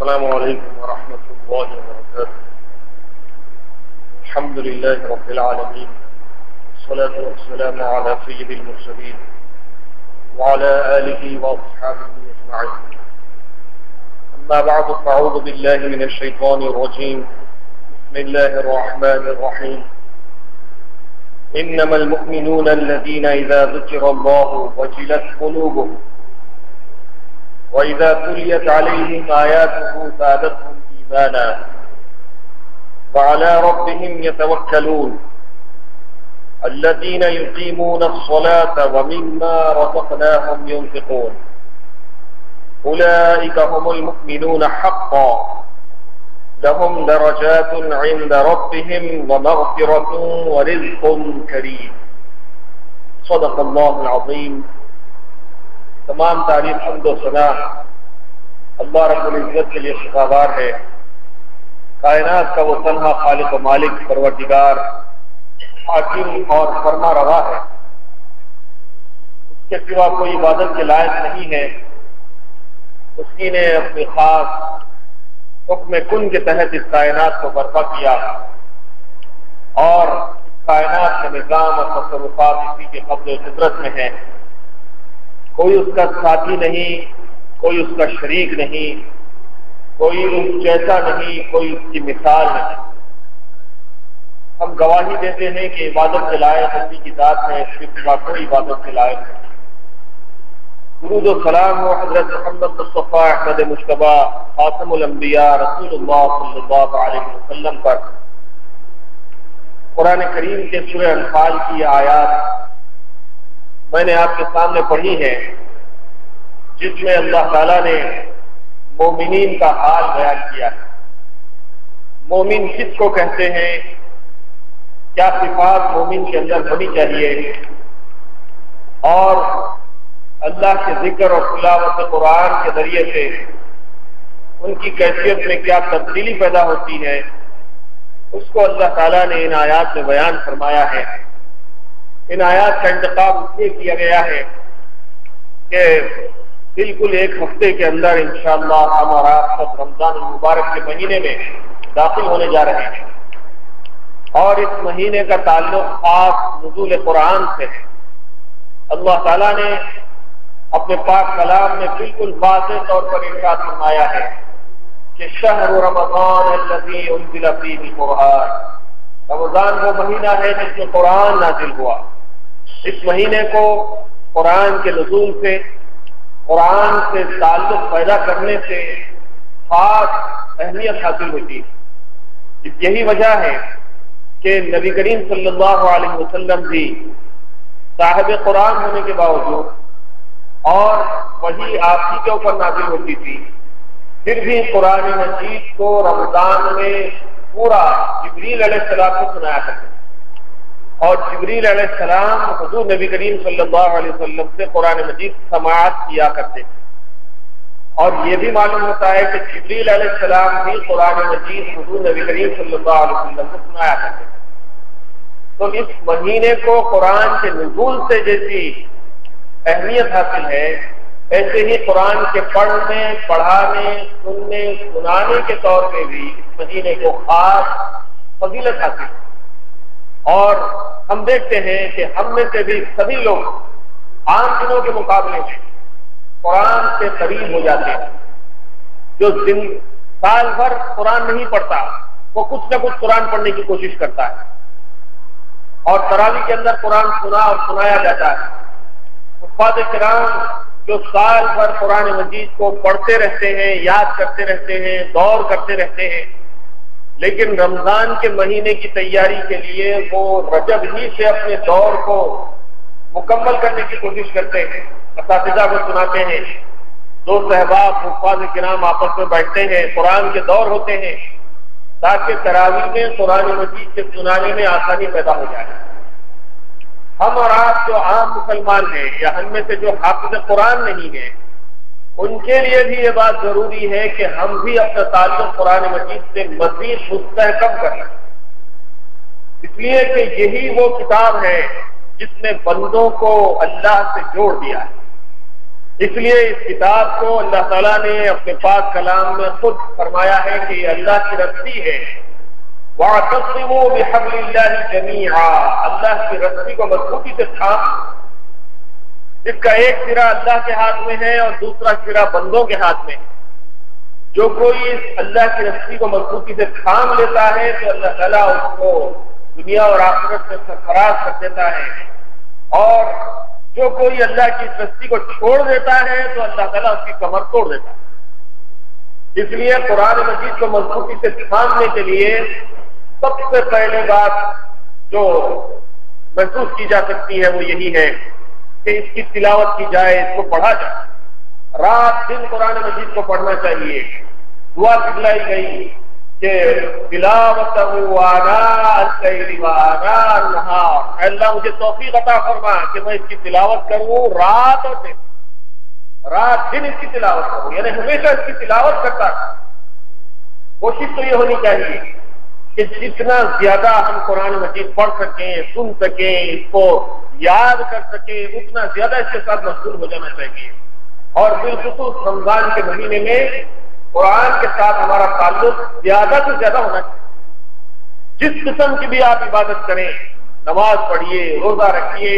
السلام علیکم ورحمۃ اللہ وبرکاتہ۔ الحمد للہ رب العالمین، والصلاة والسلام على سید المرسلین وعلى آلہ واصحابہ اجمعین۔ اما بعد فاعوذ باللہ من الشیطان الرجیم، بسم اللہ الرحمن الرحیم۔ انما المؤمنون الذین اذا ذکر اللہ وجلت قلوبهم وَإِذَا تُلِيَتْ عَلَيْهِمْ آيَاتُهُ زَادَتْهُمْ إِيمَانًا وَعَلَى رَبِّهِمْ يَتَوَكَّلُونَ الَّذِينَ يُقِيمُونَ الصَّلَاةَ وَمِمَّا رَزَقْنَاهُمْ يُنْفِقُونَ أُولَئِكَ هُمُ الْمُؤْمِنُونَ حَقًّا لَهُمْ دَرَجَاتٌ عِندَ رَبِّهِمْ وَمَغْفِرَةٌ وَرِزْقٌ كَرِيمٌ۔ صدق اللہ العظیم۔ تمام تعریف حمد و ثنا اللہ رب العزت کے لیے سزاوار ہے۔ کائنات کا وہ تنہا خالق و مالک، پروردگار، حاکم اور فرما روا ہے۔ اس کے سوا کوئی عبادت کے لائق نہیں ہے۔ اسی نے اپنی خاص حکم کن کے تحت اس کائنات کو برپا کیا اور کائنات کا نظام اور تصرفات اسی کے قبض و قدرت میں ہے۔ کوئی اس کا ساتھی نہیں، کوئی اس کا شریک نہیں، کوئی اس جیسا نہیں، کوئی اس کی مثال نہیں۔ ہم گواہی دیتے ہیں کہ عبادت کے لائق اسی کی ذات ہے، صرف کوئی عبادت کے لائق نہیں۔ درود و سلام و حضرت محمد مصطفیٰ احمد مجتبیٰ خاتم الانبیاء رسول اللہ صلی اللہ علیہ وسلم پر۔ قرآن کریم کے سورہ انفال کی آیات میں نے آپ کے سامنے پڑھی ہے، جس میں اللہ تعالیٰ نے مومنین کا حال بیان کیا ہے۔ مومن کس کو کہتے ہیں، کیا صفات مومن کے اندر ہونی چاہیے، اور اللہ کے ذکر اور تلاوت قرآن کے ذریعے سے ان کی کیفیت میں کیا تبدیلی پیدا ہوتی ہے، اس کو اللہ تعالیٰ نے ان آیات میں بیان فرمایا ہے۔ ان آیات کا انتخاب اس لیے کیا گیا ہے کہ بالکل ایک ہفتے کے اندر انشاءاللہ ہم اور آپ سب رمضان المبارک کے مہینے میں داخل ہونے جا رہے ہیں، اور اس مہینے کا تعلق خاص نزول قرآن سے ہے۔ اللہ تعالیٰ نے اپنے پاک کلام میں بالکل واضح طور پر ارشاد فرمایا ہے کہ شہر رمضان الذی انزل فیہ القرآن، رمضان وہ مہینہ ہے جس میں قرآن نازل ہوا۔ اس مہینے کو قرآن کے نزول سے، قرآن سے تعلق پیدا کرنے سے خاص اہمیت حاصل ہوتی ہے۔ یہی وجہ ہے کہ نبی کریم صلی اللہ علیہ وسلم بھی صاحب قرآن ہونے کے باوجود اور وہی آپ ہی کے اوپر نازل ہوتی تھی، پھر بھی قرآن مجید کو رمضان میں پورا جبریل علیہ السلام کو سنایا کرتے، اور جبریل علیہ السلام حضور نبی کریم صلی اللہ علیہ وسلم سے قرآن مجید سماعت کیا کرتے تھے۔ اور یہ بھی معلوم ہوتا ہے کہ جبریل علیہ السلام بھی قرآن مجید حضور نبی کریم صلی اللہ علیہ وسلم کو سنایا کرتے تھے۔ تو اس مہینے کو قرآن کے نزول سے جیسی اہمیت حاصل ہے، ایسے ہی قرآن کے پڑھنے، پڑھانے، سننے، سنانے کے طور پہ بھی اس مہینے کو خاص فضیلت حاصل ہے۔ اور ہم دیکھتے ہیں کہ ہم میں سے بھی سبھی لوگ عام دنوں کے مقابلے میں قرآن سے قریب ہو جاتے ہیں۔ جو سال بھر قرآن نہیں پڑھتا وہ کچھ نہ کچھ قرآن پڑھنے کی کوشش کرتا ہے، اور تراویح کے اندر قرآن سنا اور سنایا جاتا ہے۔ حفاظ کرام جو سال بھر قرآن مجید کو پڑھتے رہتے ہیں، یاد کرتے رہتے ہیں، دور کرتے رہتے ہیں، لیکن رمضان کے مہینے کی تیاری کے لیے وہ رجب ہی سے اپنے دور کو مکمل کرنے کی کوشش کرتے ہیں، اساتذہ کو سناتے ہیں، دوست احباب حفاظ کرام آپس میں بیٹھتے ہیں، قرآن کے دور ہوتے ہیں تاکہ تراویح میں قرآن مجید کے سنانے میں آسانی پیدا ہو جائے۔ ہم اور آپ جو عام مسلمان ہیں یا ہم میں سے جو حافظ قرآن نہیں ہیں، ان کے لیے بھی یہ بات ضروری ہے کہ ہم بھی اپنا تعلق قرآن مجید سے مزید مستحکم کریں، اس لیے کہ یہی وہ کتاب ہے جس نے بندوں کو اللہ سے جوڑ دیا ہے۔ اس لیے اس کتاب کو اللہ تعالیٰ نے اپنے پاک کلام میں خود فرمایا ہے کہ یہ اللہ کی رسی ہے، وَاعْتَصِمُوا بِحَبْلِ اللَّهِ جَمِيعًا، اللہ کی رسی کو مضبوطی سے تھام، جس کا ایک سرا اللہ کے ہاتھ میں ہے اور دوسرا سرا بندوں کے ہاتھ میں ہے۔ جو کوئی اس اللہ کی رسی کو مضبوطی سے تھام لیتا ہے تو اللہ تعالیٰ اس کو دنیا اور آخرت سے سرفراز کر دیتا ہے، اور جو کوئی اللہ کی اس رسی کو چھوڑ دیتا ہے تو اللہ تعالیٰ اس کی کمر توڑ دیتا ہے۔ اس لیے قرآن مجید کو مضبوطی سے تھامنے کے لیے سب سے پہلے بات جو محسوس کی جا سکتی ہے وہ یہی ہے کہ اس کی تلاوت کی جائے، اس کو پڑھا جائے، رات دن قرآن مجید کو پڑھنا چاہیے۔ دعا سکھلائی گئی کہ تلاوت اللہ مجھے توفیق عطا فرما کہ میں اس کی تلاوت کروں رات اور دن، رات دن اس کی تلاوت کروں، یعنی ہمیشہ اس کی تلاوت کرتا تھا۔ کوشش تو یہ ہونی چاہیے کہ جتنا زیادہ ہم قرآن مجید پڑھ سکیں، سن سکیں، اس کو یاد کر سکیں، اتنا زیادہ اس کے ساتھ مشغول ہو جانا چاہیے۔ اور بالخصوص رمضان کے مہینے میں قرآن کے ساتھ ہمارا تعلق زیادہ سے زیادہ ہونا چاہیے۔ جس قسم کی بھی آپ عبادت کریں، نماز پڑھیے، روزہ رکھیے،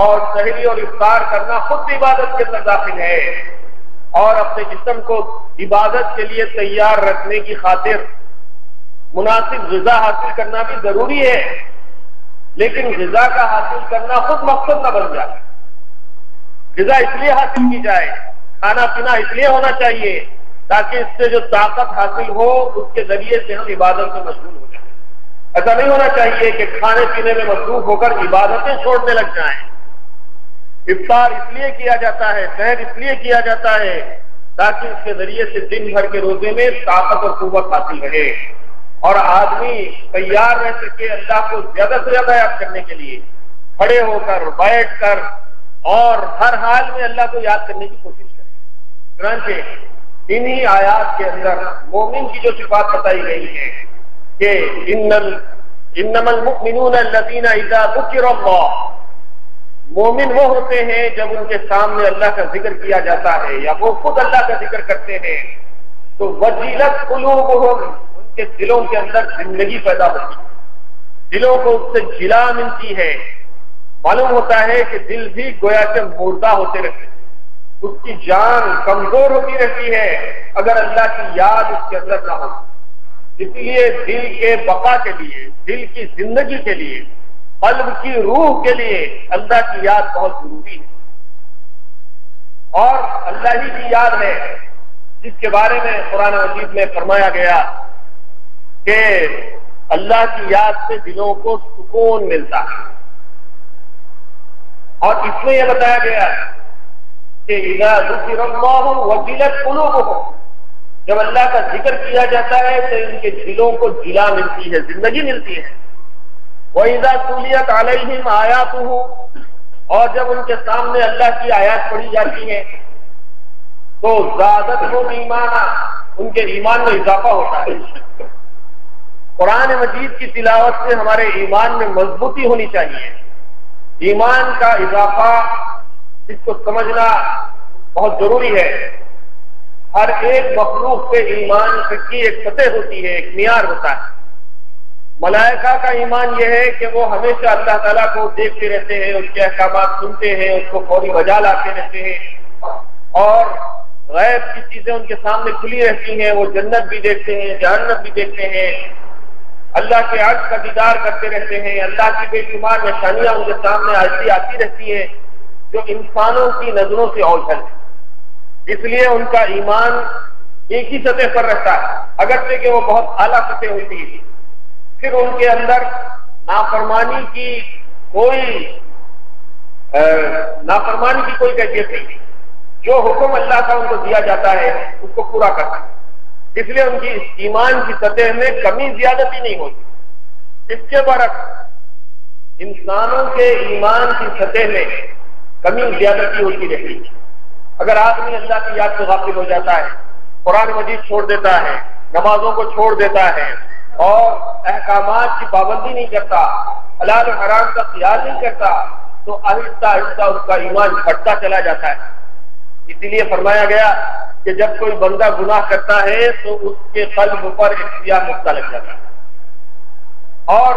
اور سحری اور افطار کرنا خود عبادت کے اندر داخل ہے، اور اپنے جسم کو عبادت کے لیے تیار رکھنے کی خاطر مناسب غذا حاصل کرنا بھی ضروری ہے، لیکن غذا کا حاصل کرنا خود مقصد نہ بن جائے۔ غذا اس لیے حاصل کی جائے، کھانا پینا اس لیے ہونا چاہیے تاکہ اس سے جو طاقت حاصل ہو اس کے ذریعے سے ہم عبادت میں مشغول ہو جائیں۔ ایسا نہیں ہونا چاہیے کہ کھانے پینے میں مصروف ہو کر عبادتیں چھوڑنے لگ جائیں۔ افطار اس لیے کیا جاتا ہے، سحر اس لیے کیا جاتا ہے تاکہ اس کے ذریعے سے دن بھر کے روزے میں طاقت اور قوت حاصل رہے، اور آدمی تیار رہ سکے اللہ کو زیادہ سے زیادہ یاد کرنے کے لیے، کھڑے ہو کر، بیٹھ کر، اور ہر حال میں اللہ کو یاد کرنے کی کوشش کرے۔ چنانچہ انہی آیات کے اندر مومن کی جو صفات بتائی گئی ہے کہ انما المؤمنون الذین اذا ذکر اللہ، مومن وہ ہوتے ہیں جب ان کے سامنے اللہ کا ذکر کیا جاتا ہے یا وہ خود اللہ کا ذکر کرتے ہیں تو وجلت قلوبہم، ان کے دلوں کے اندر زندگی پیدا ہوتی ہے، دلوں کو اس سے جلا ملتی ہے۔ معلوم ہوتا ہے کہ دل بھی گویا کہ مردہ ہوتے رہتے ہیں، اس کی جان کمزور ہوتی رہتی ہے اگر اللہ کی یاد اس کے اندر نہ ہو۔ اس لیے دل کے بقا کے لیے، دل کی زندگی کے لیے، قلب کی روح کے لیے اللہ کی یاد بہت ضروری ہے، اور اللہ ہی کی یاد ہے جس کے بارے میں قرآن مجید میں فرمایا گیا کہ اللہ کی یاد سے دلوں کو سکون ملتا ہے، اور اس میں یہ بتایا گیا کہ اذا ذکر اللہ وجلت قلوبہم، جب اللہ کا ذکر کیا جاتا ہے تو ان کے دلوں کو جلا ملتی ہے، زندگی ملتی ہے۔ وَإِذَا تُلِيَتْ عَلَيْهِمْ آيَاتُهُ، اور جب ان کے سامنے اللہ کی آیات پڑھی جاتی ہیں تو زادتہم ایمانا، ان کے ایمان میں اضافہ ہوتا ہے۔ قرآن مجید کی تلاوت سے ہمارے ایمان میں مضبوطی ہونی چاہیے۔ ایمان کا اضافہ، اس کو سمجھنا بہت ضروری ہے۔ ہر ایک مخلوق کے ایمان کی ایک سطح ہوتی ہے، ایک معیار ہوتا ہے۔ ملائکہ کا ایمان یہ ہے کہ وہ ہمیشہ اللہ تعالیٰ کو دیکھتے رہتے ہیں، اس کے احکامات سنتے ہیں، اس کو فوری بجا لاتے رہتے ہیں، اور غیب کی چیزیں ان کے سامنے کھلی رہتی ہیں، وہ جنت بھی دیکھتے ہیں، جہنم بھی دیکھتے ہیں، اللہ کے عرش کا دیدار کرتے رہتے ہیں، اللہ کی بے شمار نشانیاں ان کے سامنے ایسی آتی رہتی ہیں جو انسانوں کی نظروں سے اوجھل ہے۔ اس لیے ان کا ایمان ایک ہی سطح پر رہتا ہے، اگرچہ کہ وہ بہت اعلیٰ سطح ہوتی ہے۔ پھر ان کے اندر نافرمانی کی کوئی کیفیت نہیں، جو حکم اللہ کا ان کو دیا جاتا ہے اس کو پورا کرنا ہے۔ اس لیے ان کی ایمان کی سطح میں کمی زیادتی نہیں ہوتی۔ اس کے برعکس انسانوں کے ایمان کی سطح میں کمی زیادتی ہوتی رہتی ہے۔ اگر آدمی اللہ کی یاد سے غافل ہو جاتا ہے، قرآن مجید چھوڑ دیتا ہے، نمازوں کو چھوڑ دیتا ہے، اور احکامات کی پابندی نہیں کرتا، حلال و حرام کا خیال نہیں کرتا، تو آہستہ آہستہ اس کا ایمان گھٹتا چلا جاتا ہے۔ اسی لیے فرمایا گیا کہ جب کوئی بندہ گناہ کرتا ہے تو اس کے قلب پر ایک سیاہ نقطہ لگ جاتا ہے، اور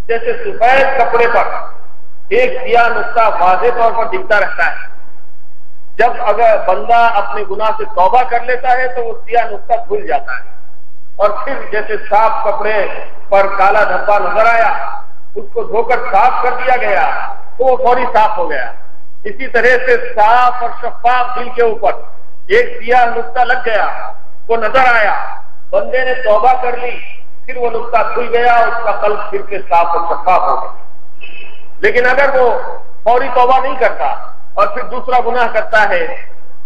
جیسے سفید کپڑے پر ایک سیاہ نقطہ واضح طور پر دکھتا رہتا ہے، جب اگر بندہ اپنے گناہ سے توبہ کر لیتا ہے تو وہ سیاہ نقطہ دھل جاتا ہے، اور پھر جیسے صاف کپڑے پر کالا دھبا نظر آیا، اس کو دھو کر صاف کر دیا گیا تو وہ فوری صاف ہو گیا۔ اسی طرح سے صاف اور شفاف دل کے اوپر ایک سیاہ نقطہ لگ گیا، وہ نظر آیا، بندے نے توبہ کر لی، پھر وہ نقطہ کھل گیا، اس کا قلب پھر سے صاف اور شفاف ہو گیا۔ لیکن اگر وہ فوری توبہ نہیں کرتا اور پھر دوسرا گناہ کرتا ہے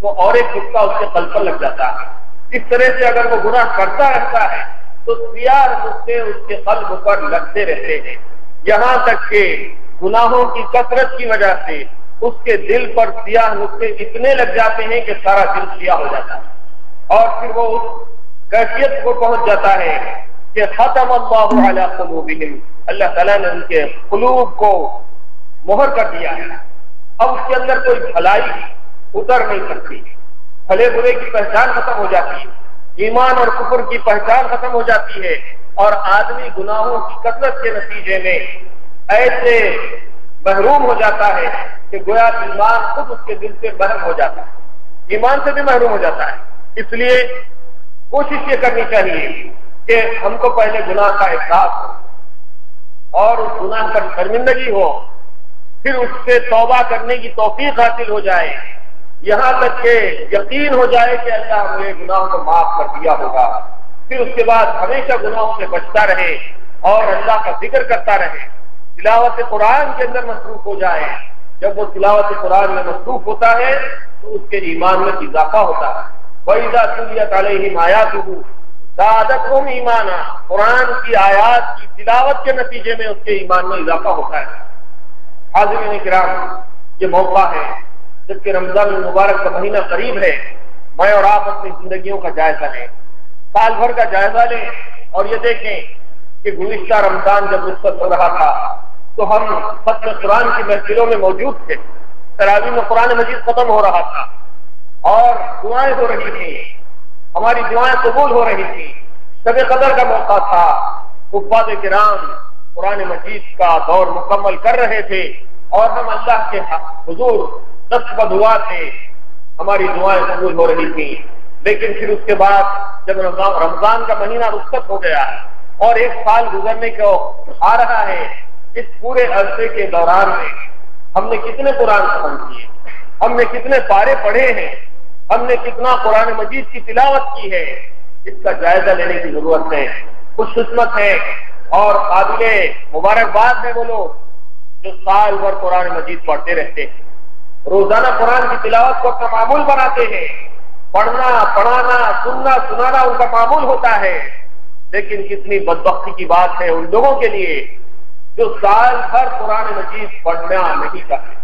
تو اور ایک نقطہ اس کے قلب پر لگ جاتا ہے۔ اس طرح سے اگر وہ گناہ کرتا رہتا ہے تو سیاہ نقطے اس کے قلب پر لگتے رہتے ہیں، یہاں تک کہ گناہوں کی کثرت کی وجہ سے اس کے دل پر سیاہ نقطے اتنے لگ جاتے ہیں کہ سارا دل سیاہ ہو جاتا ہے، اور پھر وہ اس کیفیت کو پہنچ جاتا ہے کہ ختم اللہ علی قلوبہم، اللہ تعالیٰ نے ان کے قلوب کو مہر کر دیا ہے، اب اس کے اندر کوئی بھلائی اتر نہیں سکتی، بھلے برے کی پہچان ختم ہو جاتی ہے، ایمان اور کفر کی پہچان ختم ہو جاتی ہے، اور آدمی گناہوں کی کثرت کے نتیجے میں ایسے محروم ہو جاتا ہے کہ گویا ایمان خود اس کے دل سے محروم ہو جاتا ہے، ایمان سے بھی محروم ہو جاتا ہے۔ اس لیے کوشش یہ کرنی چاہیے کہ ہم کو پہلے گناہ کا احساس ہو اور اس گناہ پر شرمندگی ہو، پھر اس سے توبہ کرنے کی توفیق حاصل ہو جائے، یہاں تک کہ یقین ہو جائے کہ اللہ ہمیں گناہوں کو معاف کر دیا ہوگا، پھر اس کے بعد ہمیشہ گناہوں سے بچتا رہے اور اللہ کا ذکر کرتا رہے، تلاوت قرآن کے اندر مصروف ہو جائے۔ جب وہ تلاوت قرآن میں مصروف ہوتا ہے تو اس کے ایمان میں اضافہ ہوتا ہے۔ وَإِذَا تُلِيَتْ عَلَيْهِمْ آيَاتُهُ زَادَتْهُمْ إِيمَانًا، قرآن کی آیات کی تلاوت کے نتیجے میں اس کے ایمان میں اضافہ ہوتا ہے۔ حاضرین کرام، یہ موقع ہے جبکہ رمضان المبارک کا مہینہ قریب ہے، میں اور آپ اپنی زندگیوں کا جائزہ لیں، سال بھر کا جائزہ لیں، اور یہ دیکھیں کہ گزشتہ رمضان جب رخصت ہو رہا تھا تو ہم ختم قرآن کی محفلوں میں موجود تھے، تراویح میں قرآن مجید ختم ہو رہا تھا اور دعائیں ہو رہی تھیں، ہماری دعائیں قبول ہو رہی تھیں، شب قدر کا موقع تھا، حفاظ کرام قرآن مجید کا دور مکمل کر رہے تھے اور ہم اللہ کے حضور دست بدعا تھے، ہماری دعائیں قبول ہو رہی تھیں۔ لیکن پھر اس کے بعد جب رمضان کا مہینہ رخصت ہو گیا اور ایک سال گزرنے کو آ رہا ہے، اس پورے عرصے کے دوران میں ہم نے کتنے قرآن ختم کیے، ہم نے کتنے پارے پڑھے ہیں، ہم نے کتنا قرآن مجید کی تلاوت کی ہے، اس کا جائزہ لینے کی ضرورت ہے۔ خوش قسمت ہے اور قابل مبارکباد ہے وہ لوگ جو سال بھر قرآن مجید پڑھتے رہتے ہیں، روزانہ قرآن کی تلاوت کو اپنا معمول بناتے ہیں، پڑھنا پڑھانا سننا سنانا ان کا معمول ہوتا ہے۔ لیکن کتنی بدبختی کی بات ہے ان لوگوں کے لیے جو سال بھر قرآن مجید پڑھنا نہیں چاہتے،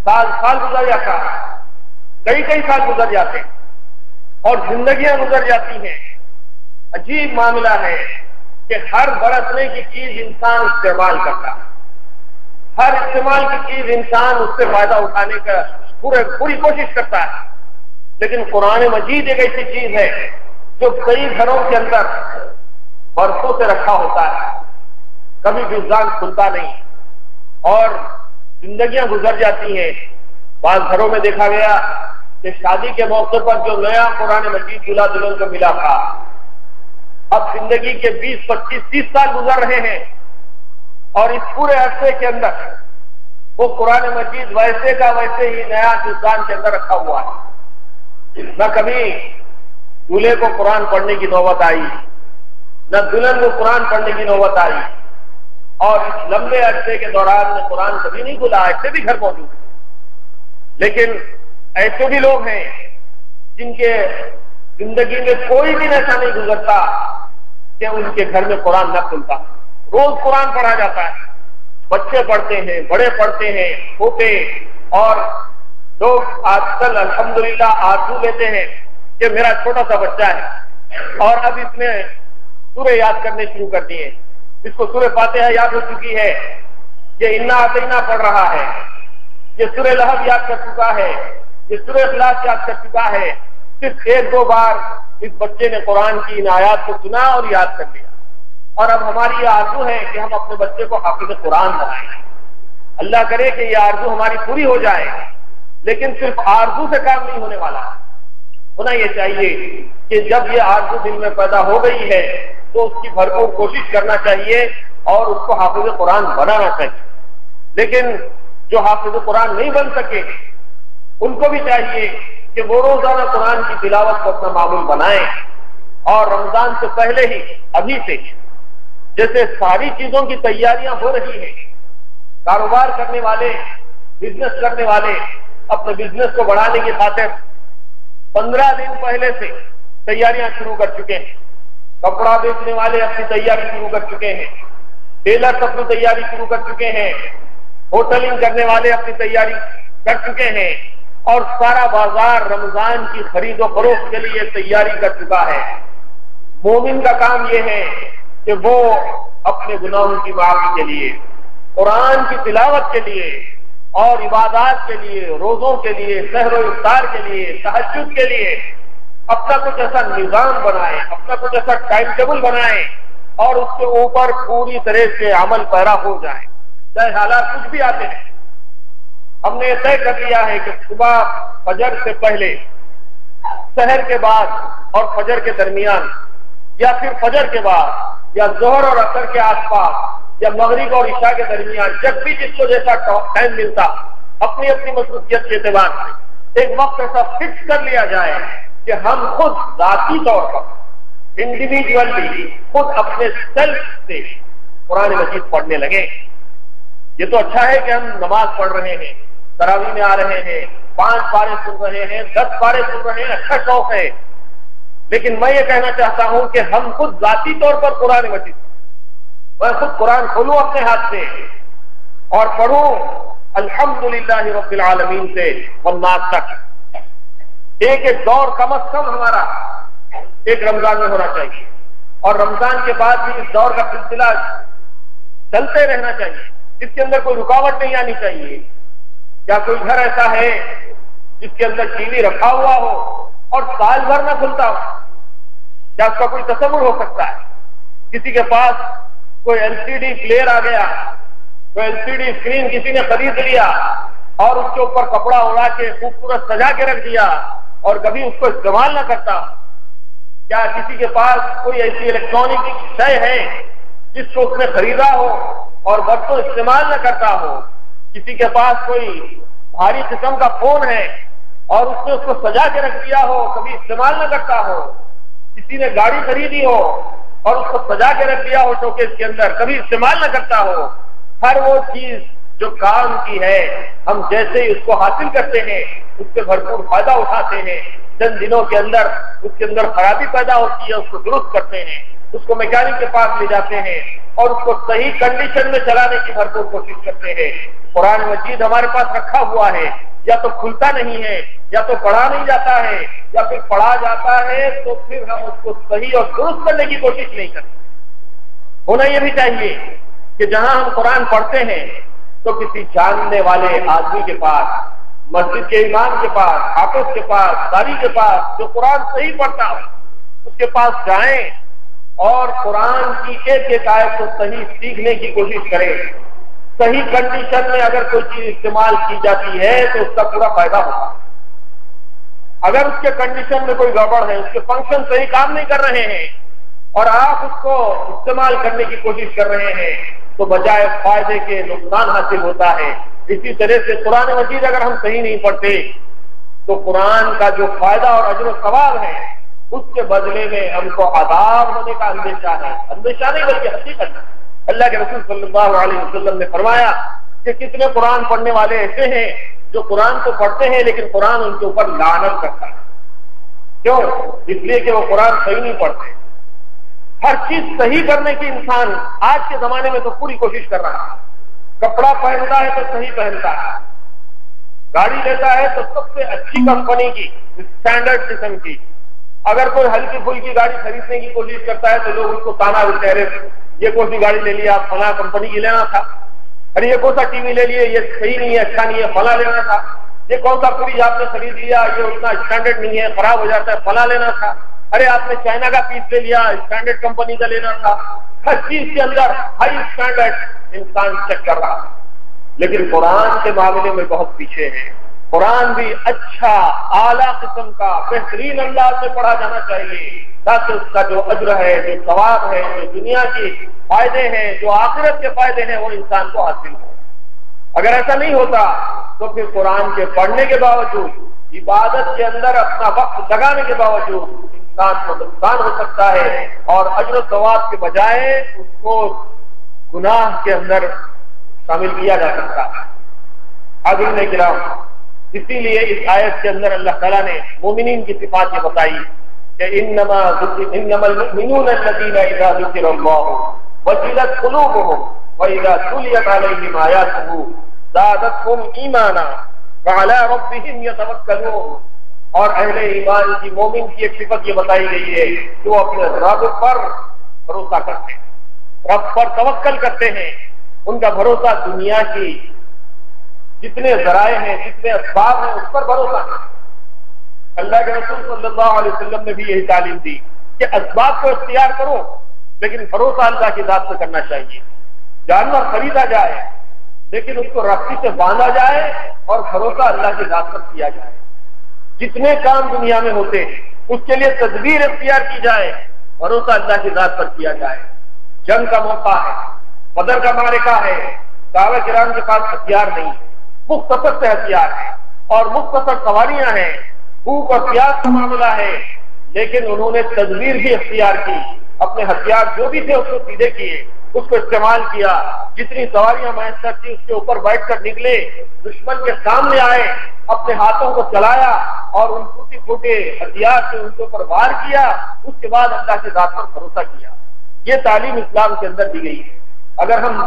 سال گزر جاتا ہے، کئی سال گزر جاتے ہیں اور زندگیاں گزر جاتی ہیں۔ عجیب معاملہ ہے کہ ہر برسنے کی چیز انسان استعمال کرتا ہے، ہر استعمال کی چیز انسان اس سے فائدہ اٹھانے کا پوری کوشش کرتا ہے، لیکن قرآن مجید ایک ایسی چیز ہے جو کئی گھروں کے اندر برسوں سے رکھا ہوتا ہے، کبھی جزدان کھلتا نہیں اور زندگیاں گزر جاتی ہیں۔ بعض گھروں میں دیکھا گیا کہ شادی کے موقع پر جو نیا قرآن مجید دلہا دلہن کو ملا تھا، اب زندگی کے 20 25 30 سال گزر رہے ہیں اور اس پورے عرصے کے اندر وہ قرآن مجید ویسے کا ویسے ہی نیا جزدان کے اندر رکھا ہوا ہے۔ نہ کبھی دولہے کو قرآن پڑھنے کی نوبت آئی، نہ دلہن کو قرآن پڑھنے کی نوبت آئی، اور اس لمبے عرصے کے دوران میں قرآن کبھی نہیں کھلا، ایسے بھی گھر موجود ہیں۔ لیکن ایسے بھی لوگ ہیں جن کے زندگی میں کوئی دن ایسا نہیں گزرتا کہ ان کے گھر میں قرآن نہ کھلتا، روز قرآن پڑھا جاتا ہے، بچے پڑھتے ہیں، بڑے پڑھتے ہیں، چھوٹے، اور لوگ آج کل الحمدللہ آرزو لیتے ہیں کہ میرا چھوٹا سا بچہ ہے اور اب اس نے سورہ یاد کرنے شروع کر دیے، اس کو سورہ فاتحہ یاد ہو چکی ہے، یہ انا اعطینا پڑھ رہا ہے، یہ سورہ لہب یاد کر چکا ہے، یہ سورہ اخلاص یاد کر چکا ہے، صرف 1-2 بار اس بچے نے قرآن کی ان آیات کو سنا اور یاد کر لیا، اور اب ہماری یہ آرزو ہے کہ ہم اپنے بچے کو حافظ قرآن بنائیں۔ اللہ کرے کہ یہ آرزو ہماری پوری ہو جائے، لیکن صرف آرزو سے کام نہیں ہونے والا، ہونا یہ چاہیے کہ جب یہ آرزو دل میں پیدا ہو گئی ہے تو اس کی بھرپور کوشش کرنا چاہیے اور اس کو حافظ قرآن بنانا چاہیے۔ لیکن جو حافظ قرآن نہیں بن سکے ان کو بھی چاہیے کہ وہ روزانہ قرآن کی تلاوت کو اپنا معمول بنائیں، اور رمضان سے پہلے ہی ابھی سے جیسے ساری چیزوں کی تیاریاں ہو رہی ہیں، کاروبار کرنے والے، بزنس کرنے والے اپنے بزنس کو بڑھانے کی خاطر 15 دن پہلے سے تیاریاں شروع کر چکے ہیں، کپڑا بیچنے والے اپنی تیاری شروع کر چکے ہیں، ٹیلر اپنی تیاری شروع کر چکے ہیں، ہوٹلنگ کرنے والے اپنی تیاری کر چکے ہیں، اور سارا بازار رمضان کی خرید و فروخت کے لیے تیاری کر چکا ہے۔ مومن کا کام یہ ہے کہ وہ اپنے گناہوں کی معافی کے لیے، قرآن کی تلاوت کے لیے اور عبادات کے لیے، روزوں کے لیے، سحر و افطار کے لیے، تہجد کے لیے اپنا کچھ ایسا نظام بنائے، اپنا کچھ ایسا ٹائم ٹیبل بنائے اور اس کے اوپر پوری طرح سے عمل پیرا ہو جائے، چاہے حالات کچھ بھی آتے ہیں۔ ہم نے طے کر لیا ہے کہ صبح فجر سے پہلے، سحر کے بعد اور فجر کے درمیان، یا پھر فجر کے بعد یا ظہر اور عصر کے آس پاس یا مغرب اور عشاء کے درمیان، جب بھی جس کو جیسا ٹائم ملتا اپنی اپنی مصروفیت کے اعتبار سے ایک وقت ایسا فکس کر لیا جائے کہ ہم خود ذاتی طور پر انڈیویجولی خود اپنے سیلف سے قرآن مجید پڑھنے لگے۔ یہ تو اچھا ہے کہ ہم نماز پڑھ رہے ہیں، تراویح میں آ رہے ہیں، 5 پارے سن رہے ہیں، 10 پارے سن رہے ہیں، اچھا شوق ہے، لیکن میں یہ کہنا چاہتا ہوں کہ ہم خود ذاتی طور پر قرآن مجید، میں خود قرآن کھولوں اپنے ہاتھ سے اور پڑھوں الحمدللہ رب العالمین سے والناس تک۔ ایک دور کم از کم ہمارا ایک رمضان میں ہونا چاہیے، اور رمضان کے بعد بھی اس دور کا سلسلہ چلتے رہنا چاہیے، اس کے اندر کوئی رکاوٹ نہیں آنی چاہیے۔ کیا کوئی گھر ایسا ہے جس کے اندر ٹی وی رکھا ہوا ہو اور سال بھر نہ کھلتا ہو؟ کیا اس کا کوئی تصور ہو سکتا ہے؟ کسی کے پاس کوئی LCD پلیئر آ گیا، کوئی LCD اسکرین کسی نے خرید لیا اور اس کے اوپر کپڑا اڑا کے خوبصورت سجا کے رکھ دیا اور کبھی اس کو استعمال نہ کرتا؟ کیا کسی کے پاس کوئی ایسی الیکٹرانک شے ہے جس کو اس نے خریدا ہو اور برسوں استعمال نہ کرتا ہو؟ کسی کے پاس کوئی بھاری قسم کا فون ہے اور اس نے اس کو سجا کے رکھ دیا ہو، کبھی استعمال نہ کرتا ہو؟ کسی نے گاڑی خریدی ہو اور اس کو سجا کے رکھ دیا ہو شوکیس کے اندر، کبھی استعمال نہ کرتا ہو؟ ہر وہ چیز جو کام کی ہے، ہم جیسے ہی اس کو حاصل کرتے ہیں اس سے بھرپور فائدہ اٹھاتے ہیں، چند دنوں کے اندر اس کے اندر خرابی پیدا ہوتی ہے، اس کو درست کرتے ہیں، اس کو میکینک کے پاس لے جاتے ہیں اور اس کو صحیح کنڈیشن میں چلانے کی بھرپور کوشش کرتے ہیں۔ قرآن مجید ہمارے پاس رکھا ہوا ہے، یا تو کھلتا نہیں ہے، یا تو پڑھا نہیں جاتا ہے، یا پھر پڑھا جاتا ہے تو پھر ہم اس کو صحیح اور درست کرنے کی کوشش نہیں کرتے۔ ہونا یہ بھی چاہیے کہ جہاں ہم قرآن پڑھتے ہیں تو کسی جاننے والے آدمی کے پاس، مسجد کے امام کے پاس، حافظ کے پاس، قاری کے پاس جو قرآن صحیح پڑھتا ہو اس کے پاس جائیں اور قرآن کی ایک ایک آیت کو صحیح سیکھنے کی کوشش کریں۔ صحیح کنڈیشن میں اگر کوئی چیز استعمال کی جاتی ہے تو اس کا پورا فائدہ ہوگا۔ اگر اس کے کنڈیشن میں کوئی گڑبڑ ہے، اس کے فنکشن صحیح کام نہیں کر رہے ہیں اور آپ اس کو استعمال کرنے کی کوشش کر رہے ہیں تو بجائے فائدے کے نقصان حاصل ہوتا ہے۔ اسی طرح سے قرآن مجید اگر ہم صحیح نہیں پڑھتے تو قرآن کا جو فائدہ اور اجر و ثواب ہے اس کے بدلے میں ہم کو عذاب ہونے کا اندیشہ ہے، اندیشہ نہیں بلکہ حقیقت ہے۔ اللہ کے رسول صلی اللہ علیہ وسلم نے فرمایا کہ کتنے قرآن پڑھنے والے ایسے ہیں جو قرآن تو پڑھتے ہیں لیکن قرآن ان کے اوپر لعنت کرتا ہے۔ کیوں؟ اس لیے کہ وہ قرآن صحیح نہیں پڑھتے۔ ہر چیز صحیح کرنے کی انسان آج کے زمانے میں تو پوری کوشش کر رہا ہے۔ کپڑا پہنتا ہے تو صحیح پہنتا ہے، گاڑی لیتا ہے تو سب سے اچھی کمپنی کی، اسٹینڈرڈ قسم کی۔ اگر کوئی ہلکی پھلکی گاڑی خریدنے کی کوشش کرتا ہے تو لوگ اس کو تانا بھی کہہ رہے، یہ کون سی گاڑی لے لی آپ، فلاں کمپنی کی لینا تھا، ارے یہ کون سا ٹی وی لے لیے، یہ صحیح نہیں ہے، اچھا نہیں ہے، فلاں لینا تھا۔ یہ کون سا فریج آپ نے خرید لیا، یہ اتنا اسٹینڈرڈ نہیں ہے، خراب ہو جاتا ہے، فلاں لینا تھا، ارے آپ نے چائنا کا پیس لے لیا، اسٹینڈرڈ کمپنی کا لینا تھا۔ ہر چیز کے اندر ہائی اسٹینڈرڈ انسان چیک کر رہا ہے، لیکن قرآن کے معاملے میں بہت پیچھے ہے۔ قرآن بھی اچھا اعلیٰ قسم کا بہترین انداز میں پڑھا جانا چاہیے، تاکہ اس کا جو اجر ہے، جو ثواب ہے، جو دنیا کے فائدے ہیں، جو آخرت کے فائدے ہیں، وہ انسان کو حاصل ہو۔ اگر ایسا نہیں ہوتا تو پھر قرآن کے پڑھنے کے باوجود، عبادت کے اندر اپنا وقت لگانے کے باوجود انسان کو نقصان ہو سکتا ہے، اور اجر و ثواب کے بجائے اس کو گناہ کے اندر شامل کیا جا سکتا ہے۔ حاضرین کرام، اسی لیے اس آیت کے اندر اللہ تعالیٰ نے مومنین کی صفات یہ بتائی کہ انما المؤمنون الذین اذا ذکر اللہ وجلت قلوبهم واذا تلیت علیہم آیاتہ زادتہم ایمانا وعلی ربہم یتوکلون۔ اور اہل ایمان کی، مومن کی ایک صفت یہ بتائی گئی ہے کہ وہ اپنے رب پر بھروسہ کرتے ہیں، رب پر توکل کرتے ہیں۔ ان کا بھروسہ دنیا کی جتنے ذرائع ہیں، جتنے اسباب ہیں، اس پر بھروسہ ہے۔ اللہ کے رسول صلی اللہ علیہ وسلم نے بھی یہی تعلیم دی کہ اسباب کو اختیار کرو، لیکن بھروسہ اللہ کی ذات سے کرنا چاہیے۔ جانور خریدا جائے لیکن اس کو رسی سے باندھا جائے اور بھروسہ اللہ کی ذات پر کیا جائے۔ جتنے کام دنیا میں ہوتے ہیں اس کے لیے تدبیر اختیار کی جائے، بھروسہ اللہ کی ذات پر کیا جائے۔ جنگ کا موقع ہے، بدر کا معرکہ ہے، صحابہ کرام کے پاس ہتھیار نہیں، مختصر سے ہتھیار ہے اور مختصر سواریاں ہیں، بھوک اور پیاس کا معاملہ ہے، لیکن انہوں نے تدبیر بھی اختیار کی، اپنے ہتھیار جو بھی تھے اس کو سیدھے کیے، اس کو استعمال کیا، جتنی سواریاں میسر تھی اس کے اوپر بیٹھ کر نکلے، دشمن کے سامنے آئے، اپنے ہاتھوں کو چلایا اور ان ٹوٹے پھوٹے ہتھیار سے ان کے اوپر وار کیا، اس کے بعد اللہ کی ذات پر بھروسہ کیا۔ یہ تعلیم اسلام کے اندر دی گئی ہے۔ اگر ہم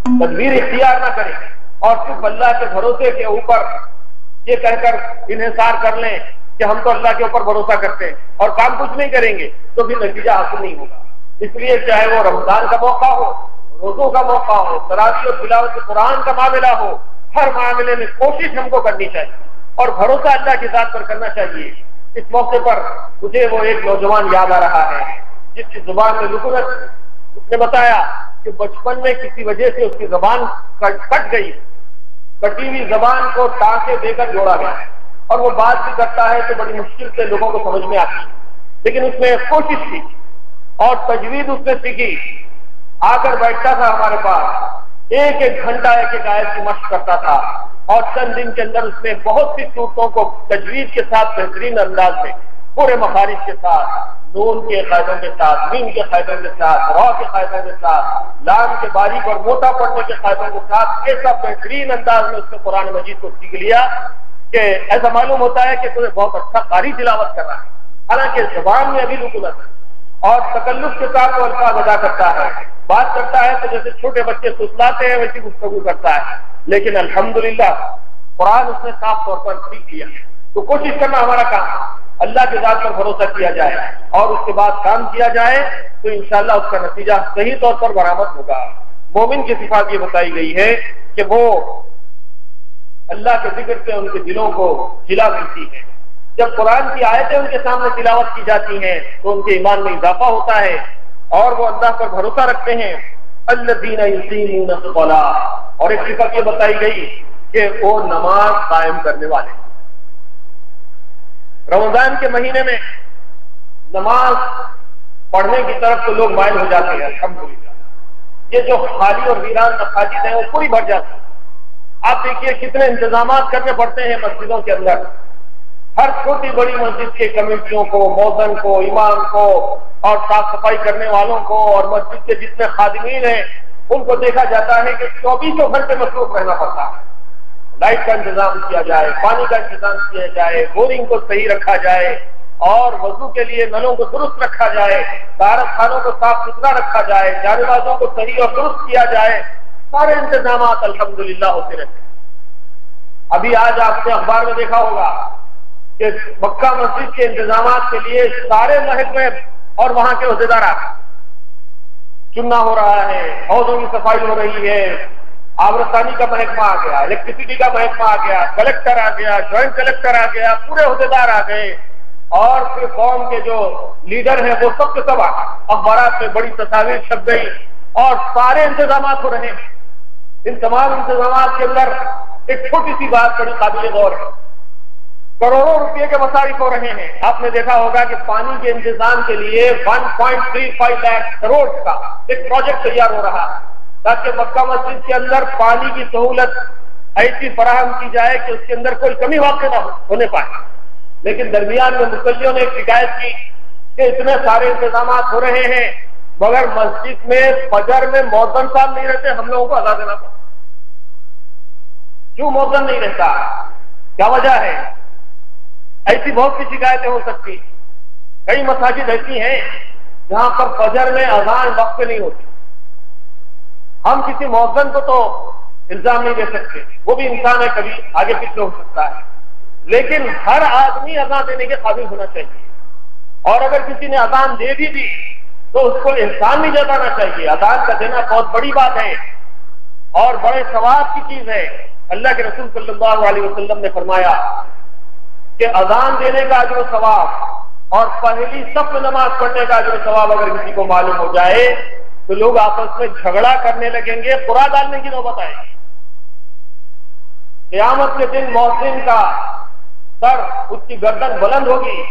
تدبیر اختیار نہ کریں اور صرف اللہ کے بھروسے کے اوپر یہ کہہ کر انحصار کر لیں کہ ہم تو اللہ کے اوپر بھروسہ کرتے ہیں اور کام کچھ نہیں کریں گے، تو پھر نتیجہ حاصل نہیں ہوگا۔ اس لیے چاہے وہ رمضان کا موقع ہو، روزوں کا موقع ہو، تراویح اور تلاوت قرآن کا معاملہ ہو، ہر معاملے میں کوشش ہم کو کرنی چاہیے اور بھروسہ اللہ کی ذات پر کرنا چاہیے۔ اس موقع پر مجھے وہ ایک نوجوان یاد آ رہا ہے جس کی زبان میں لکنت، اس نے بتایا کہ بچپن میں کسی وجہ سے اس کی زبان کٹ گئی، کٹی ہوئی زبان کو ٹانکے دے کر جوڑا گیا اور وہ بات بھی کرتا ہے تو بڑی مشکل سے لوگوں کو سمجھ میں آتی، لیکن اس نے کوشش کی اور تجوید اس نے سیکھی۔ آ کر بیٹھتا تھا ہمارے پاس، ایک ایک گھنٹہ ایک ایک آیت کی مشق کرتا تھا اور چند دن کے اندر اس نے بہت سی صورتوں کو تجوید کے ساتھ بہترین انداز میں، پورے مخارج کے ساتھ، نون کے قاعدوں کے ساتھ، میم کے قاعدوں کے ساتھ، را کے قاعدوں کے ساتھ، لام کے باریک اور موٹا پڑھنے کے قاعدوں کے ساتھ، ایسا بہترین انداز میں اس نے قرآن مجید کو سیکھ لیا کہ ایسا معلوم ہوتا ہے کہ تمہیں بہت اچھا قاری تلاوت کر رہا ہے، حالانکہ زبان میں ابھی رکنت ہے اور تکلف کے ساتھ وہ الفاظ ادا کرتا ہے، بات کرتا ہے تو جیسے چھوٹے بچے سسلاتے ہیں ویسی گفتگو کرتا ہے، لیکن الحمدللہ قرآن اس نے صاف طور پر سیکھ لیا۔ تو کوشش کرنا ہمارا کام، اللہ کی ذات پر بھروسہ کیا جائے اور اس کے بعد کام کیا جائے تو انشاءاللہ اس کا نتیجہ صحیح طور پر برآمد ہوگا۔ مومن کی صفات یہ بتائی گئی ہے کہ وہ اللہ کے ذکر سے ان کے دلوں کو جلا ملتی ہے۔ جب قرآن کی آیتیں ان کے سامنے تلاوت کی جاتی ہیں تو ان کے ایمان میں اضافہ ہوتا ہے اور وہ اللہ پر بھروسہ رکھتے ہیں۔ الذین یقیمون الصلاۃ، اور ایک صفت یہ بتائی گئی کہ وہ نماز قائم کرنے والے۔ رمضان کے مہینے میں نماز پڑھنے کی طرف تو لوگ مائل ہو جاتے ہیں، الحمدللہ یہ جو خالی اور ویران مساجد ہیں وہ پوری بھر جاتی ہیں۔ آپ دیکھیے کتنے انتظامات کرنے پڑتے ہیں مسجدوں کے اندر، ہر چھوٹی بڑی مسجد کے کمیٹیوں کو، مؤذن کو، امام کو اور صاف صفائی کرنے والوں کو اور مسجد کے جتنے خادمین ہیں ان کو دیکھا جاتا ہے کہ 24 گھنٹے مصروف رہنا پڑتا ہے۔ لائٹ کا انتظام کیا جائے، پانی کا انتظام کیا جائے، بورنگ کو صحیح رکھا جائے اور وضو کے لیے نلوں کو درست رکھا جائے، طہارت خانوں کو صاف ستھرا رکھا جائے، جانے بازوں کو صحیح اور درست کیا جائے، سارے انتظامات الحمدللہ ہوتے رہتے ہیں۔ ابھی آج آپ نے اخبار میں دیکھا ہوگا کہ مکہ مسجد کے انتظامات کے لیے سارے محکمے اور وہاں کے عہدیدار چننا ہو رہا ہے، حوضوں کی صفائی ہو رہی ہے، آبرسانی کا محکمہ آ گیا، الیکٹریسٹی کا محکمہ آ گیا، کلیکٹر آ گیا، جوائنٹ کلیکٹر آ گیا، پورے عہدیدار آ گئے، اور پھر قوم کے جو لیڈر ہیں وہ سب کے سب آ گئے، اخبارات میں بڑی تصاویر چھپ گئی اور سارے انتظامات ہو رہے ہیں۔ ان تمام انتظامات کے اندر ایک چھوٹی سی بات بڑی قابل غور ہے، کروڑوں روپے کے مصارف ہو رہے ہیں۔ آپ نے دیکھا ہوگا کہ پانی کے انتظام کے لیے 1.35 لاکھ کروڑ کا ایک پروجیکٹ تیار ہو رہا تاکہ مکہ مسجد کے اندر پانی کی سہولت ایسی فراہم کی جائے کہ اس کے اندر کوئی کمی واقع نہ ہونے پائے۔ لیکن درمیان میں مصلیوں نے شکایت کی کہ اتنے سارے انتظامات ہو رہے ہیں مگر مسجد میں فجر میں مؤذن صاحب نہیں رہتے، ہم لوگوں کو ادا دینا پڑتا۔ کیوں مؤذن نہیں رہتا؟ کیا وجہ ہے؟ ایسی بہت سی شکایتیں ہو سکتی۔ کئی مساجد ایسی ہیں جہاں پر فجر میں اذان وقت پہ نہیں ہوتی۔ ہم کسی مؤذن کو تو الزام نہیں دے سکتے، وہ بھی انسان ہے، کبھی آگے پیچھے ہو سکتا ہے، لیکن ہر آدمی اذان دینے کے قابل ہونا چاہیے، اور اگر کسی نے اذان دے بھی دی تو اس کو احسان نہیں جتانا چاہیے۔ اذان کا دینا بہت بڑی بات ہے اور بڑے ثواب کی چیز ہے۔ اللہ کے رسول صلی اللہ علیہ وسلم نے فرمایا کہ اذان دینے کا اجر و ثواب اور پہلی صف میں نماز پڑھنے کا اجر و ثواب اگر کسی کو معلوم ہو جائے تو لوگ آپس میں جھگڑا کرنے لگیں گے، قرآ ڈالنے کی نوبت آئے گی۔ قیامت کے دن مؤذن کا سر، اس کی گردن بلند ہوگی،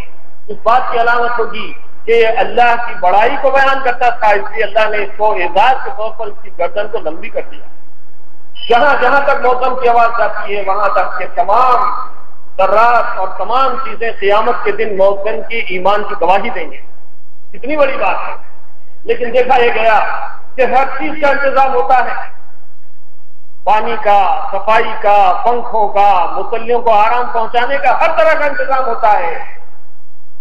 اس بات کی علامت ہوگی کہ یہ اللہ کی بڑائی کو بیان کرتا تھا، اس لیے اللہ نے اس کو اعزاز کے طور پر اس کی گردن کو لمبی کر دیا۔ جہاں جہاں تک مؤذن کی آواز جاتی ہے وہاں تک کے تمام ذرات اور تمام چیزیں قیامت کے دن مؤذن کی ایمان کی گواہی دیں گے۔ کتنی بڑی بات ہے۔ لیکن دیکھا یہ گیا کہ ہر چیز کا انتظام ہوتا ہے، پانی کا، صفائی کا، پنکھوں کا، مصلیوں کو آرام پہنچانے کا، ہر طرح کا انتظام ہوتا ہے،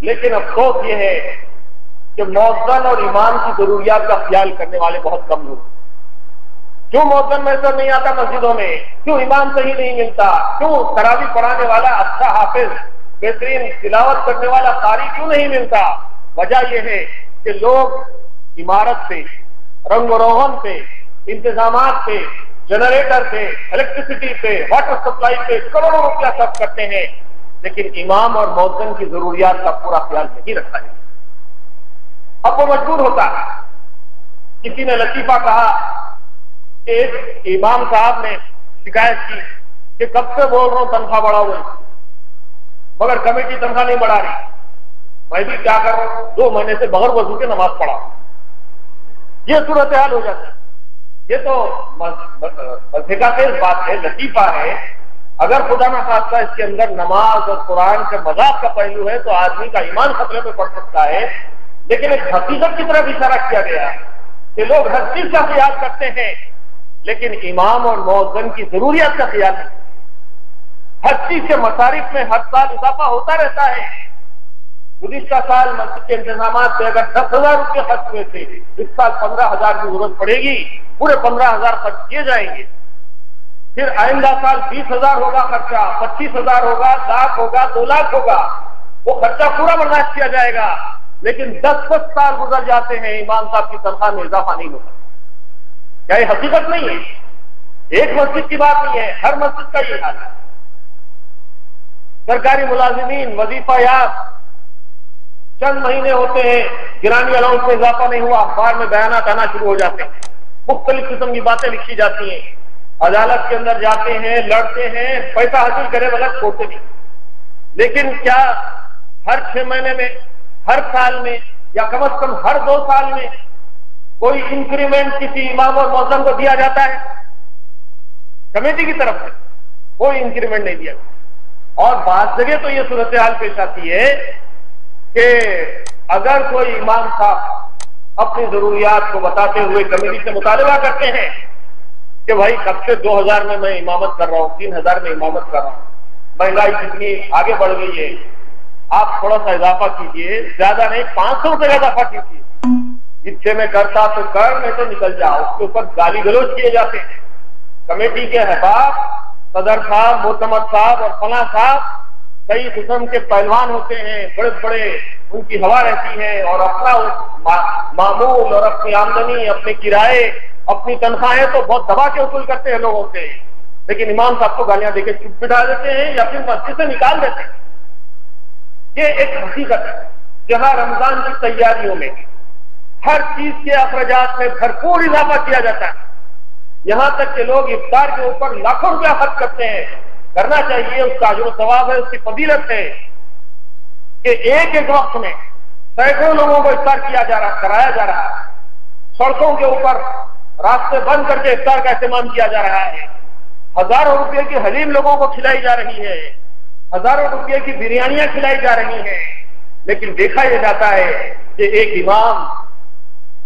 لیکن افسوس یہ ہے کہ مؤذن اور امام کی ضروریات کا خیال کرنے والے بہت کم لوگ۔ کیوں مؤذن میسر نہیں آتا مسجدوں میں؟ کیوں امام صحیح نہیں ملتا؟ کیوں تراویح پڑھانے والا اچھا حافظ، بہترین تلاوت کرنے والا قاری کیوں نہیں ملتا؟ وجہ یہ ہے کہ لوگ عمارت پہ، رنگ و روغن پہ، انتظامات پہ، جنریٹر پہ، الیکٹریسٹی پہ، واٹر سپلائی پہ کروڑوں روپیہ خرچ کرتے ہیں، لیکن امام اور مؤذن کی ضروریات کا پورا خیال نہیں رکھتا ہے۔ اب وہ مجبور ہوتا ہے۔ کسی نے لطیفہ کہا کہ ایک امام صاحب نے شکایت کی کہ کب سے بول رہا ہوں تنخواہ بڑھا ہوئی مگر کمیٹی تنخواہ نہیں بڑھا رہی، میں بھی کیا کروں، 2 مہینے سے بغیر وضو کے نماز پڑھا۔ یہ صورتحال ہو جاتی ہے۔ یہ تو مضحکہ خیز بات ہے، لطیفہ ہے۔ اگر خدا نہ خواستہ اس کے اندر نماز اور قرآن کے مذاق کا پہلو ہے تو آدمی کا ایمان خطرے میں پڑ سکتا ہے، لیکن ایک حقیقت کی طرف اشارہ کیا گیا کہ لوگ ہر چیز کا خیال کرتے ہیں لیکن امام اور مؤذن کی ضروریات کا خیال نہیں۔ ہر چیز کے مصارف میں ہر سال اضافہ ہوتا رہتا ہے۔ گزشتہ سال مسجد کے انتظامات سے اگر 10,000 روپے خرچ ہوئے تھے، اس سال 15,000 کی ضرورت پڑے گی، پورے 15,000 خرچ کیے جائیں گے۔ پھر آئندہ سال 20,000 ہوگا خرچہ، 25,000 ہوگا، 1,00,000 ہوگا، 2,00,000 ہوگا، وہ خرچہ پورا برداشت کیا جائے گا۔ لیکن 10 سال گزر جاتے ہیں، امام صاحب کی تنخواہ میں اضافہ نہیں ہوتا۔ کیا یہ حقیقت نہیں ہے؟ ایک مسجد کی بات نہیں ہے، ہر مسجد کا یہ حال ہے۔ سرکاری ملازمین وظیفہ یاب چند مہینے ہوتے ہیں، گرانی الاؤنس میں اضافہ نہیں ہوا، اخبار میں بیانات آنا شروع ہو جاتے ہیں، مختلف قسم کی باتیں لکھی جاتی ہیں، عدالت کے اندر جاتے ہیں، لڑتے ہیں، پیسہ حاصل کرے بغیر چھوڑتے نہیں۔ لیکن کیا ہر 6 مہینے میں، ہر سال میں، یا کم از کم ہر 2 سال میں کوئی انکریمنٹ کسی امام اور مؤذن کو دیا جاتا ہے؟ کمیٹی کی طرف سے کوئی انکریمنٹ نہیں دیا۔ اور بعض جگہ تو یہ صورتحال پیش آتی ہے کہ اگر کوئی امام صاحب اپنی ضروریات کو بتاتے ہوئے کمیٹی سے مطالبہ کرتے ہیں کہ بھائی کب سے 2,000 میں میں امامت کر رہا ہوں، 3,000 میں امامت کر رہا ہوں، مہنگائی کتنی آگے بڑھ گئی ہے، آپ تھوڑا سا اضافہ کیجئے، زیادہ نہیں 500 روپے اضافہ کیجیے، جتنے میں کرتا تو کر، نہیں تو نکل جاؤ۔ اس کے اوپر گالی گلوچ کیے جاتے ہیں۔ کمیٹی کے احباب، صدر صاحب، معتمد صاحب اور فلاں صاحب کئی قسم کے پہلوان ہوتے ہیں، بڑے بڑے ان کی ہوا رہتی ہے، اور اپنا معمول اور اپنی آمدنی، اپنے کرائے اپنی تنخواہیں تو بہت دبا کے وصول کرتے ہیں لوگوں سے، لیکن امام صاحب کو گالیاں دے کے چپ بٹھا دیتے ہیں یا پھر مسجد سے نکال دیتے ہیں۔ یہ ایک حقیقت ہے جہاں رمضان کی تیاریوں میں ہر چیز کے اخراجات میں بھرپور اضافہ کیا جاتا ہے، یہاں تک کہ لوگ افطار کے اوپر لاکھوں روپیہ خرچ کرتے ہیں۔ کرنا چاہیے، اس کا اجر و ثواب ہے، اس کی فضیلت ہے کہ ایک ایک وقت میں سینکڑوں لوگوں کو افطار کرایا جا رہا ہے، سڑکوں کے اوپر راستے بند کر کے افطار کا اہتمام کیا جا رہا ہے، ہزاروں روپے کی حلیم لوگوں کو کھلائی جا رہی ہے، ہزاروں روپے کی بریانیاں کھلائی جا رہی ہیں، لیکن دیکھا یہ جاتا ہے کہ ایک امام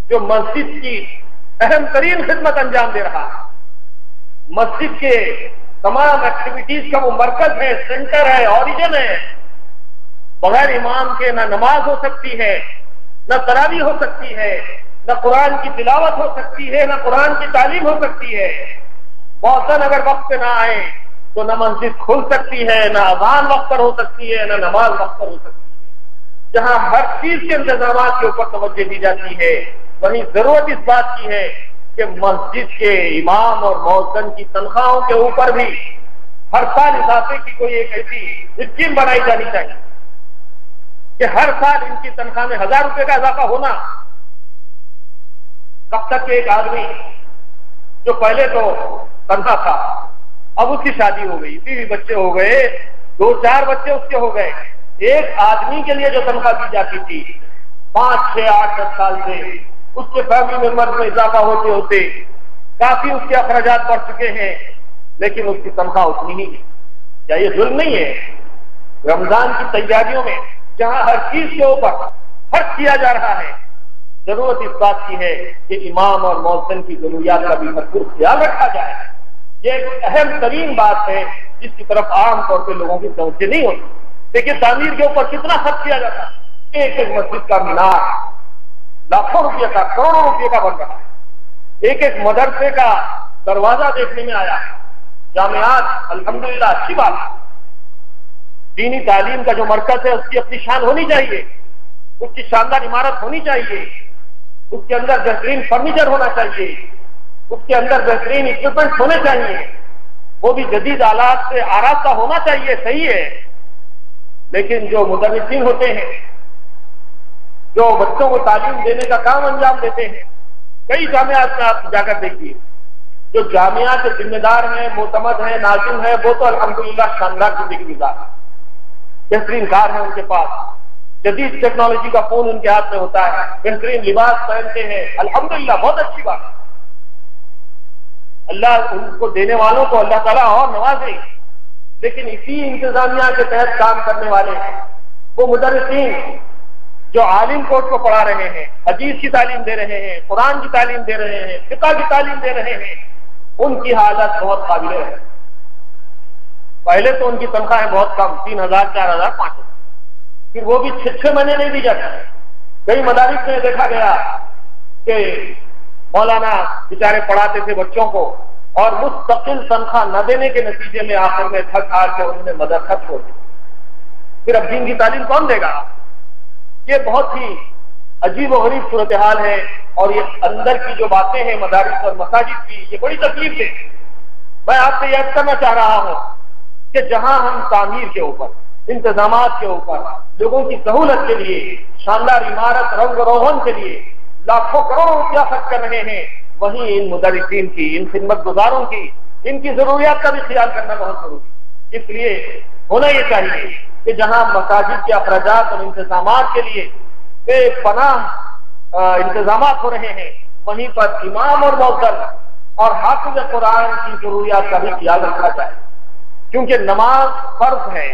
جو مسجد کی اہم ترین خدمت انجام دے رہا ہے، مسجد کے تمام ایکٹیویٹیز کا وہ مرکز ہے، سینٹر ہے، اوریجن ہے، بغیر امام کے نہ نماز ہو سکتی ہے، نہ تراویح ہو سکتی ہے، نہ قرآن کی تلاوت ہو سکتی ہے، نہ قرآن کی تعلیم ہو سکتی ہے۔ مؤذن اگر وقت پہ نہ آئے تو نہ مسجد کھل سکتی ہے، نہ اذان وقت پر ہو سکتی ہے، نہ نماز وقت پر ہو سکتی ہے۔ جہاں ہر چیز کے انتظامات کے اوپر توجہ دی جاتی ہے، وہیں ضرورت اس بات کی ہے کہ مسجد کے امام اور مؤذن کی تنخواہوں کے اوپر بھی ہر سال اضافے کی کوئی ایک ایسی اسکیم بنائی جانی چاہیے کہ ہر سال ان کی تنخواہ میں 1000 روپے کا اضافہ ہونا۔ کب تک کہ ایک آدمی جو پہلے تو تنہا تھا، اب اس کی شادی ہو گئی، بیوی بچے ہو گئے، 2-4 بچے اس کے ہو گئے، ایک آدمی کے لیے جو تنخواہ دی جاتی تھی 5, 6, 8, 10 سال سے، اس کے فیملی ممبر میں اضافہ ہوتے ہوتے کافی اس کے اخراجات بڑھ چکے ہیں، لیکن اس کی تنخواہ اتنی ہی ہے۔ کیا یہ ظلم نہیں ہے؟ رمضان کی تیاریوں میں جہاں ہر چیز کے اوپر خرچ کیا جا رہا ہے، ضرورت اس بات کی ہے کہ امام اور مؤذن کی ضروریات کا بھی بھرپور خیال رکھا جائے۔ یہ ایک اہم ترین بات ہے جس کی طرف عام طور پہ لوگوں کی توجہ نہیں ہوتی۔ دیکھیے تعمیر کے اوپر کتنا خرچ کیا جاتا ہے، ایک ایک مسجد کا مینار لاکھوں روپے کا، کروڑوں روپے کا بن رہا ہے، ایک ایک مدرسے کا دروازہ دیکھنے میں آیا۔ جامعات الحمدللہ اچھی بات ہے، دینی تعلیم کا جو مرکز ہے اس کی اپنی شان ہونی چاہیے، اس کی شاندار عمارت ہونی چاہیے، اس کے اندر بہترین فرنیچر ہونا چاہیے، اس کے اندر بہترین اکوپمنٹ ہونے چاہیے، وہ بھی جدید آلات سے آراستہ ہونا چاہیے، صحیح ہے، لیکن جو مدرسین ہوتے ہیں، جو بچوں کو تعلیم دینے کا کام انجام دیتے ہیں، کئی جامعات میں آپ جا کر دیکھیے، جو جامعات کے ذمہ دار ہیں، معتمد ہیں، ناظم ہیں، وہ تو الحمدللہ شاندار زندگی گزار ہیں، بہترین کار ہے ان کے پاس، جدید ٹیکنالوجی کا فون ان کے ہاتھ میں ہوتا ہے، بہترین لباس پہنتے ہیں، الحمدللہ بہت اچھی بات ہے۔ اللہ ان کو دینے والوں کو اللہ تعالیٰ اور نوازے، لیکن اسی انتظامیہ کے تحت کام کرنے والے وہ مدرسین جو عالم کوٹ کو پڑھا رہے ہیں، حدیث کی تعلیم دے رہے ہیں، قرآن کی تعلیم دے رہے ہیں، فقہ کی تعلیم دے رہے ہیں، ان کی حالت بہت قابل ہے۔ پہلے تو ان کی تنخواہیں بہت کم، 3000، 4000، 5000، پھر وہ بھی 6 مہینے نہیں دی جاتی۔ کئی مدارس میں دیکھا گیا کہ مولانا بیچارے پڑھاتے تھے بچوں کو اور مستقل تنخواہ نہ دینے کے نتیجے میں آخر میں تھک ہار کے انہوں نے مدرسہ چھوڑ دی۔ پھر اب دین کی تعلیم کون دے گا؟ یہ بہت ہی عجیب و غریب صورتحال ہے، اور یہ اندر کی جو باتیں ہیں مدارس اور مساجد کی، یہ بڑی تکلیف ہے۔ میں آپ سے یہ کہنا چاہ رہا ہوں کہ جہاں ہم تعمیر کے اوپر، انتظامات کے اوپر، لوگوں کی سہولت کے لیے، شاندار عمارت، رنگ روغن کے لیے لاکھوں کروڑوں روپیہ خرچ کر رہے ہیں، وہیں ان مدرسین کی، ان خدمت گزاروں کی، ان کی ضروریات کا بھی خیال کرنا بہت ضروری ہے۔ اس لیے ہونا یہ چاہیے کہ جہاں مساجد کے اخراجات اور انتظامات کے لیے بے پناہ انتظامات ہو رہے ہیں، وہیں پر امام اور مؤذن اور حافظ قرآن کی ضروریات کا بھی خیال رکھنا چاہیے، کیونکہ نماز فرض ہے،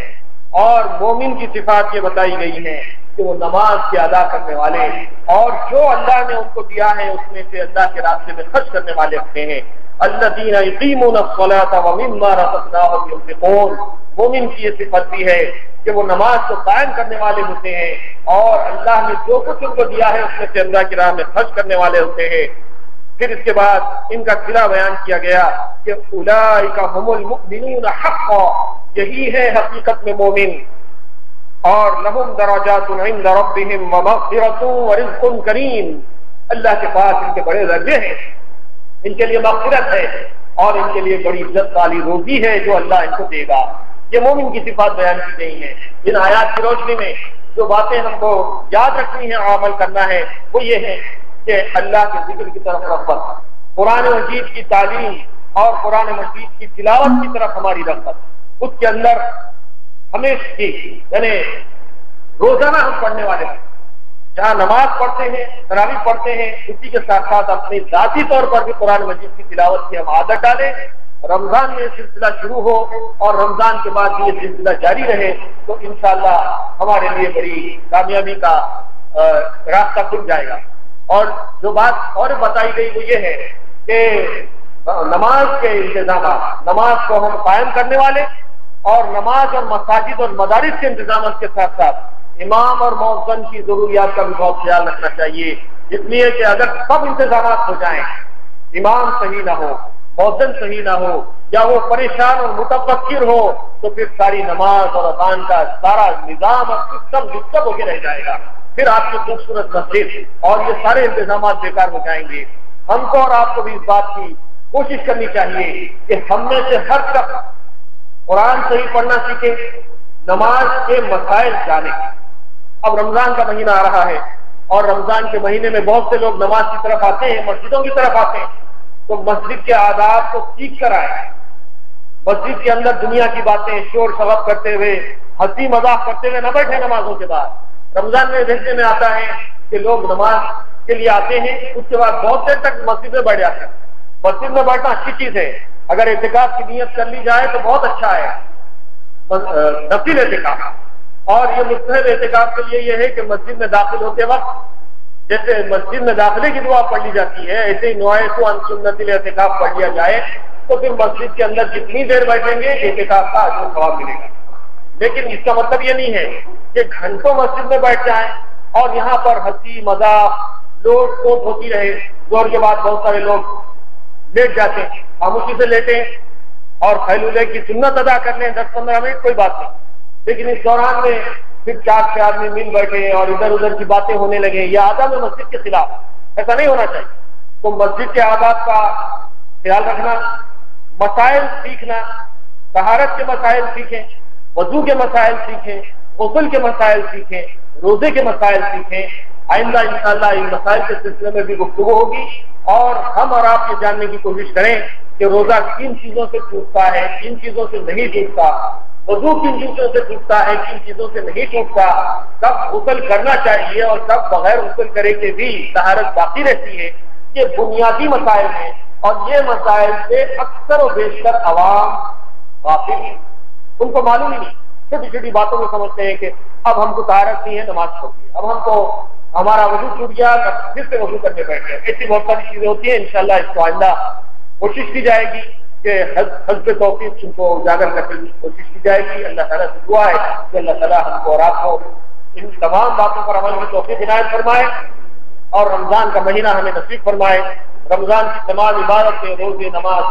اور مومن کی صفات یہ بتائی گئی ہیں کہ وہ نماز کے ادا کرنے والے، اور جو اللہ نے ان کو دیا ہے اس میں سے اللہ کے راستے میں خرچ کرنے والے ہوتے ہیں۔ الذین یقیمون الصلاۃ ومما رزقناہم ينفقون، مومن کی یہ صفت بھی ہے کہ وہ نماز کو قائم کرنے والے ہوتے ہیں، اور اللہ نے جو کچھ ان کو دیا ہے اس میں سے اللہ کی راہ میں خرچ کرنے والے ہوتے ہیں۔ پھر اس کے بعد ان کا صلہ بیان کیا گیا کہ اولئک هم المؤمنون حقا، یہی ہے حقیقت میں مومن، اور لہم درجات عند ربهم ومغفرۃ ورزق کریم، اللہ کے پاس ان کے بڑے درجے ہیں، ان کے لیے مغفرت ہے اور ان کے لیے بڑی عزت والی روزی ہے جو اللہ ان کو دے گا۔ یہ مومن کی صفات بیان کی گئی ہیں۔ ان آیات کی روشنی میں جو باتیں ہم کو یاد رکھنی ہے، عمل کرنا ہے، وہ یہ ہے کہ اللہ کے ذکر کی طرف رغبت، قرآن مجید کی تعلیم اور قرآن مجید کی تلاوت کی طرف ہماری رغبت، اس کے اندر ہمیشہ کی یعنی روزانہ ہم پڑھنے والے ہیں، جہاں نماز پڑھتے ہیں، تراویح پڑھتے ہیں، اسی کے ساتھ ساتھ اپنی ذاتی طور پر بھی قرآن مجید کی تلاوت کی ہم عادت ڈالیں۔ رمضان میں یہ سلسلہ شروع ہو اور رمضان کے بعد یہ سلسلہ جاری رہے تو انشاءاللہ ہمارے لیے بڑی کامیابی کا راستہ کھل جائے گا۔ اور جو بات اور بتائی گئی وہ یہ ہے کہ نماز کے انتظامات، نماز کو ہم قائم کرنے والے اور نماز اور مساجد اور مدارس کے انتظامات کے ساتھ ساتھ امام اور مؤذن کی ضروریات کا بھی بہت خیال رکھنا چاہیے، اس لیے کہ اگر سب انتظامات ہو جائیں، امام صحیح نہ ہو، مؤذن صحیح نہ ہو یا وہ پریشان اور متفکر ہو تو پھر ساری نماز اور اذان کا سارا نظام اور سسٹم ڈسٹرب ہو کے رہ جائے گا، پھر آپ کی خوبصورت مسجد اور یہ سارے انتظامات بیکار ہو جائیں گے۔ ہم کو اور آپ کو بھی اس بات کی کوشش کرنی چاہیے کہ ہم میں سے ہر شخص قرآن صحیح پڑھنا سیکھے، نماز کے مسائل جانے۔ اب رمضان کا مہینہ آ رہا ہے اور رمضان کے مہینے میں بہت سے لوگ نماز کی طرف آتے ہیں، مسجدوں کی طرف آتے ہیں، تو مسجد کے آداب کو سیکھ کر آئے۔ مسجد کے اندر دنیا کی باتیں شور شغب کرتے ہوئے، ہنسی مذاق کرتے ہوئے نہ بیٹھے نمازوں کے بعد۔ رمضان میں دیکھنے میں آتا ہے کہ لوگ نماز کے لیے آتے ہیں، اس کے بعد بہت دیر تک مسجد میں بیٹھ جاتے ہیں۔ مسجد میں بیٹھنا اچھی چیز ہے، اگر اعتکاف کی نیت کر لی جائے تو بہت اچھا ہے، نفل اعتکاف۔ اور یہ مستحب اعتکاف کے لیے یہ ہے کہ مسجد میں داخل ہوتے وقت جیسے مسجد میں داخلے کی دعا پڑھ لی جاتی ہے، ایسے ہی نوائسو عن سنت الاعتکاف پڑھ لیا جائے تو پھر مسجد کے اندر جتنی دیر بیٹھیں گے اعتکاف کا اجر و ثواب ملے گا۔ لیکن اس کا مطلب یہ نہیں ہے کہ گھنٹوں مسجد میں بیٹھ جائیں اور یہاں پر ہنسی مذاق لوٹ پوٹ ہوتی رہے۔ زور کے بعد بہت سارے لوگ لیٹ جاتے ہیں، خاموشی سے لیٹیں اور خیلولے کی سنت ادا کر لیں 10-15 منٹ، کوئی بات نہیں، لیکن اس دوران میں پھر 4 آدمی مل بیٹھے اور ادھر ادھر کی باتیں ہونے لگے، یہ آداب مسجد کے خلاف، ایسا نہیں ہونا چاہیے۔ تو مسجد کے آداب کا خیال رکھنا، مسائل سیکھنا، طہارت کے مسائل سیکھیں، وضو کے مسائل سیکھیں، غسل کے مسائل سیکھیں، روزے کے مسائل سیکھیں۔ آئندہ انشاءاللہ ان مسائل کے سلسلے میں بھی گفتگو ہوگی اور ہم اور آپ یہ جاننے کی کوشش کریں کہ روزہ کن چیزوں سے ٹوٹتا ہے، کن چیزوں سے نہیں ٹوٹتا، وضو کن چیزوں سے ٹوٹتا ہے، کن چیزوں سے نہیں ٹوٹتا، کب غسل کرنا چاہیے اور کب بغیر غسل کرے کے بھی طہارت باقی رہتی ہے۔ یہ بنیادی مسائل ہیں اور یہ مسائل سے اکثر و بیشتر عوام غافل ہیں، ان کو معلوم ہی نہیں، چھوٹی چھوٹی باتوں میں سمجھتے ہیں کہ اب ہم کو طہارت نہیں ہے نماز چھوڑیے، اب ہم کو ہمارا وضو ٹوٹ گیا پھر سے وضو کرنے بیٹھے۔ ایسی بہت ساری چیزیں ہوتی ہیں، انشاءاللہ اس کو آئندہ کوشش کی جائے گی کہ حسب توفیق ان کو اجاگر کرنے کی کوشش کی جائے گی۔ اللہ تعالیٰ سے دعا ہے کہ اللہ تعالیٰ ہم کو اور آپ کو ان تمام باتوں پر عمل کی توفیق عنایت فرمائے اور رمضان کا مہینہ ہمیں نصیب فرمائے۔ رمضان کی تمام عبادتیں، روزے، نماز